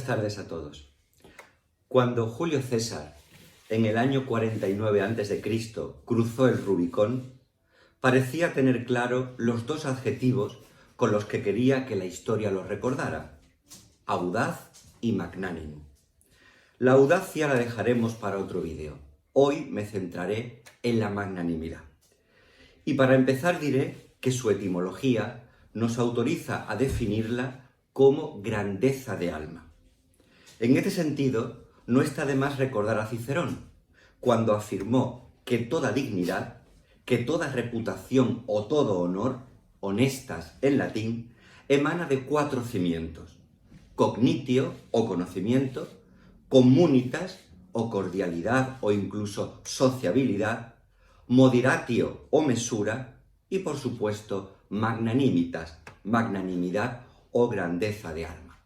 tardes a todos. Cuando Julio César, en el año 49 a.C., cruzó el Rubicón, parecía tener claro los dos adjetivos con los que quería que la historia lo recordara: audaz y magnánimo. La audacia la dejaremos para otro vídeo. Hoy me centraré en la magnanimidad. Y para empezar diré que su etimología nos autoriza a definirla como grandeza de alma. En este sentido, no está de más recordar a Cicerón, cuando afirmó que toda dignidad, que toda reputación o todo honor, honestas en latín, emana de 4 cimientos: cognitio o conocimiento, communitas o cordialidad o incluso sociabilidad, moderatio o mesura y, por supuesto, magnanimitas, magnanimidad o grandeza de alma.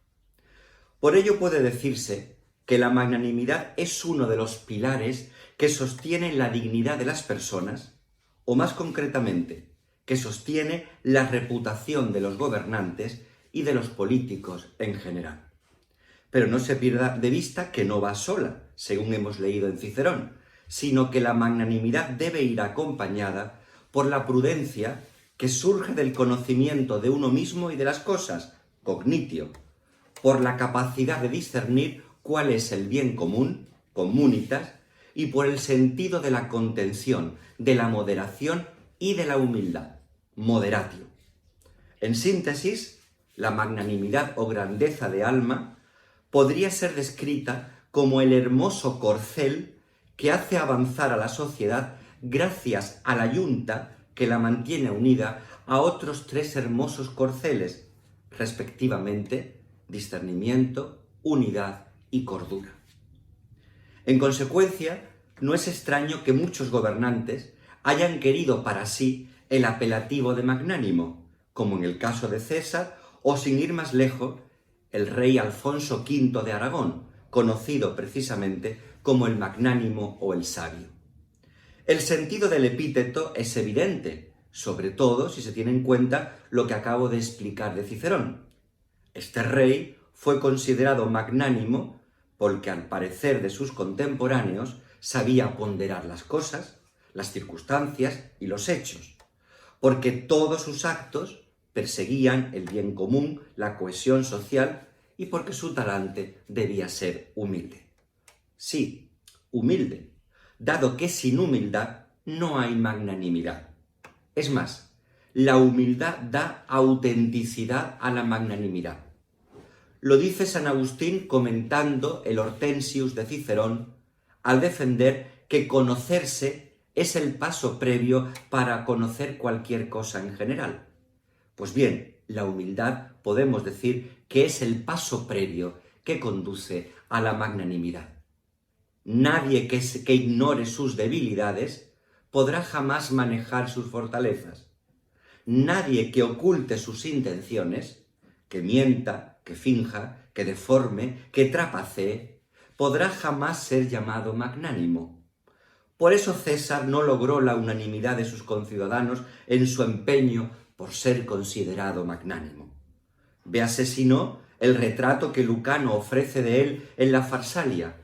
Por ello puede decirse que la magnanimidad es uno de los pilares que sostienen la dignidad de las personas, o más concretamente, que sostiene la reputación de los gobernantes y de los políticos en general. Pero no se pierda de vista que no va sola, según hemos leído en Cicerón, sino que la magnanimidad debe ir acompañada por la prudencia que surge del conocimiento de uno mismo y de las cosas, cognitio, por la capacidad de discernir cuál es el bien común, communitas, y por el sentido de la contención, de la moderación y de la humildad, moderatio. En síntesis, la magnanimidad o grandeza de alma podría ser descrita como el hermoso corcel que hace avanzar a la sociedad gracias a la yunta que la mantiene unida a otros 3 hermosos corceles, respectivamente, discernimiento, unidad y cordura. En consecuencia, no es extraño que muchos gobernantes hayan querido para sí el apelativo de magnánimo, como en el caso de César, o sin ir más lejos, el rey Alfonso V de Aragón, conocido precisamente como el magnánimo o el sabio. El sentido del epíteto es evidente, sobre todo si se tiene en cuenta lo que acabo de explicar de Cicerón. Este rey fue considerado magnánimo porque, al parecer de sus contemporáneos, sabía ponderar las cosas, las circunstancias y los hechos, porque todos sus actos perseguían el bien común, la cohesión social, y porque su talante debía ser humilde. Sí, humilde, dado que sin humildad no hay magnanimidad. Es más, la humildad da autenticidad a la magnanimidad. Lo dice San Agustín comentando el Hortensius de Cicerón al defender que conocerse es el paso previo para conocer cualquier cosa en general. Pues bien, la humildad podemos decir que es el paso previo que conduce a la magnanimidad. Nadie que ignore sus debilidades podrá jamás manejar sus fortalezas. Nadie que oculte sus intenciones, que mienta, que finja, que deforme, que trapacee, podrá jamás ser llamado magnánimo. Por eso César no logró la unanimidad de sus conciudadanos en su empeño por ser considerado magnánimo. Véase, si no, el retrato que Lucano ofrece de él en la Farsalia,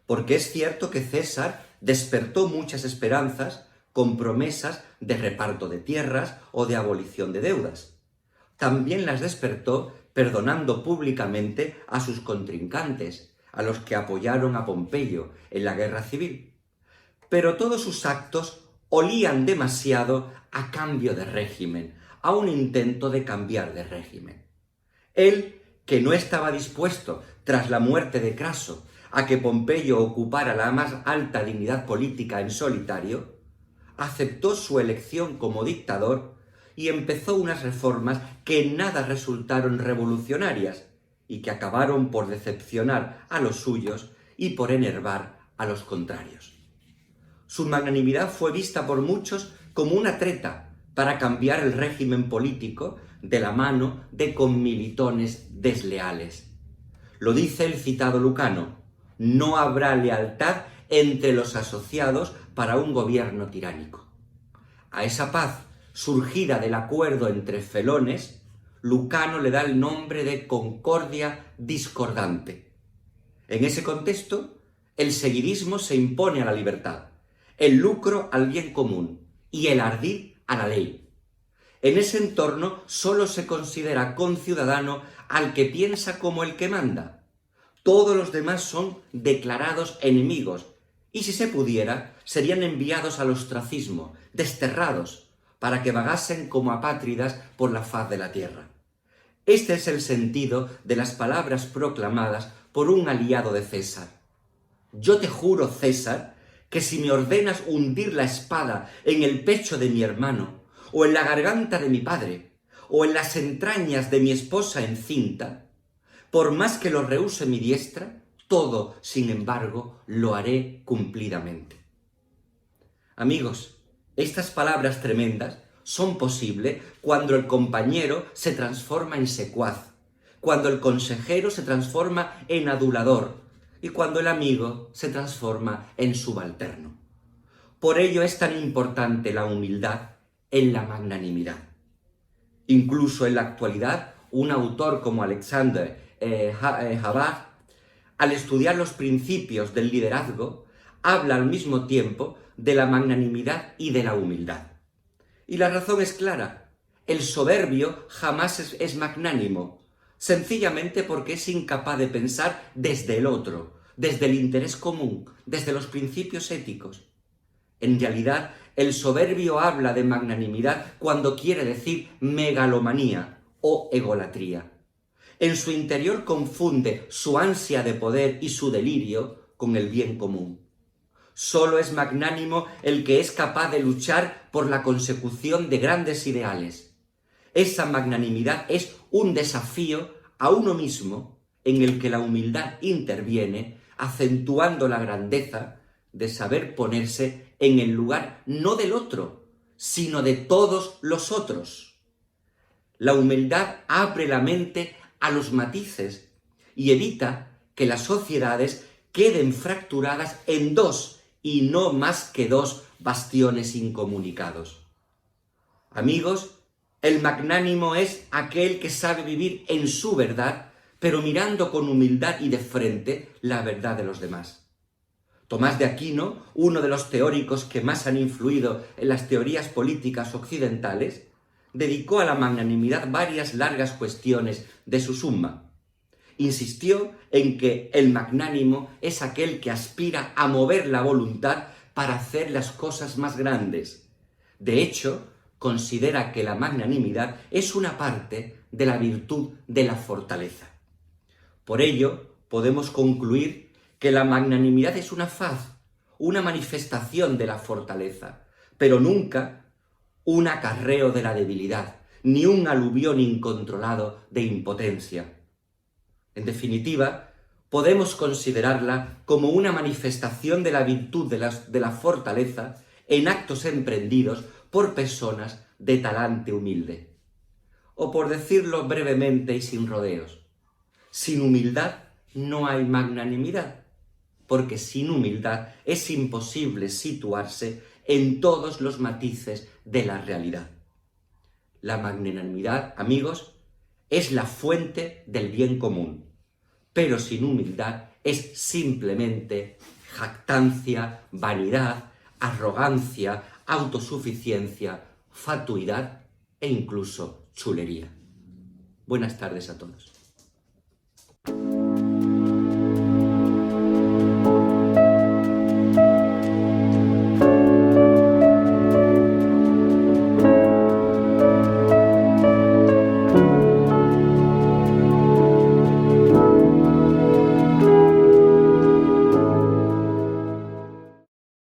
porque es cierto que César despertó muchas esperanzas con promesas de reparto de tierras o de abolición de deudas. También las despertó perdonando públicamente a sus contrincantes, a los que apoyaron a Pompeyo en la guerra civil. Pero todos sus actos olían demasiado a cambio de régimen, a un intento de cambiar de régimen. Él, que no estaba dispuesto, tras la muerte de Craso, a que Pompeyo ocupara la más alta dignidad política en solitario, aceptó su elección como dictador y empezó unas reformas que en nada resultaron revolucionarias y que acabaron por decepcionar a los suyos y por enervar a los contrarios. Su magnanimidad fue vista por muchos como una treta para cambiar el régimen político de la mano de conmilitones desleales. Lo dice el citado Lucano: no habrá lealtad entre los asociados para un gobierno tiránico. A esa paz, surgida del acuerdo entre felones, Lucano le da el nombre de concordia discordante. En ese contexto, el seguidismo se impone a la libertad, el lucro al bien común y el ardid a la ley. En ese entorno solo se considera conciudadano al que piensa como el que manda. Todos los demás son declarados enemigos y, si se pudiera, serían enviados al ostracismo, desterrados, para que vagasen como apátridas por la faz de la tierra. Este es el sentido de las palabras proclamadas por un aliado de César. Yo te juro, César, que si me ordenas hundir la espada en el pecho de mi hermano, o en la garganta de mi padre, o en las entrañas de mi esposa encinta, por más que lo rehúse mi diestra, todo, sin embargo, lo haré cumplidamente. Amigos, estas palabras tremendas son posibles cuando el compañero se transforma en secuaz, cuando el consejero se transforma en adulador y cuando el amigo se transforma en subalterno. Por ello es tan importante la humildad en la magnanimidad. Incluso en la actualidad, un autor como Alexander Havard, al estudiar los principios del liderazgo, habla al mismo tiempo de la magnanimidad y de la humildad. Y la razón es clara: el soberbio jamás es magnánimo, sencillamente porque es incapaz de pensar desde el otro, desde el interés común, desde los principios éticos. En realidad, el soberbio habla de magnanimidad cuando quiere decir megalomanía o egolatría. En su interior confunde su ansia de poder y su delirio con el bien común. Solo es magnánimo el que es capaz de luchar por la consecución de grandes ideales. Esa magnanimidad es un desafío a uno mismo en el que la humildad interviene, acentuando la grandeza de saber ponerse en el lugar no del otro, sino de todos los otros. La humildad abre la mente a los matices y evita que las sociedades queden fracturadas en dos y no más que dos bastiones incomunicados. Amigos, el magnánimo es aquel que sabe vivir en su verdad, pero mirando con humildad y de frente la verdad de los demás. Tomás de Aquino, uno de los teóricos que más han influido en las teorías políticas occidentales, dedicó a la magnanimidad varias largas cuestiones de su Summa. Insistió en que el magnánimo es aquel que aspira a mover la voluntad para hacer las cosas más grandes. De hecho, considera que la magnanimidad es una parte de la virtud de la fortaleza. Por ello, podemos concluir que la magnanimidad es una faz, una manifestación de la fortaleza, pero nunca un acarreo de la debilidad, ni un aluvión incontrolado de impotencia. En definitiva, podemos considerarla como una manifestación de la virtud de la fortaleza en actos emprendidos por personas de talante humilde. O por decirlo brevemente y sin rodeos, sin humildad no hay magnanimidad, porque sin humildad es imposible situarse en todos los matices de la realidad. La magnanimidad, amigos, es la fuente del bien común, pero sin humildad es simplemente jactancia, vanidad, arrogancia, autosuficiencia, fatuidad e incluso chulería. Buenas tardes a todos.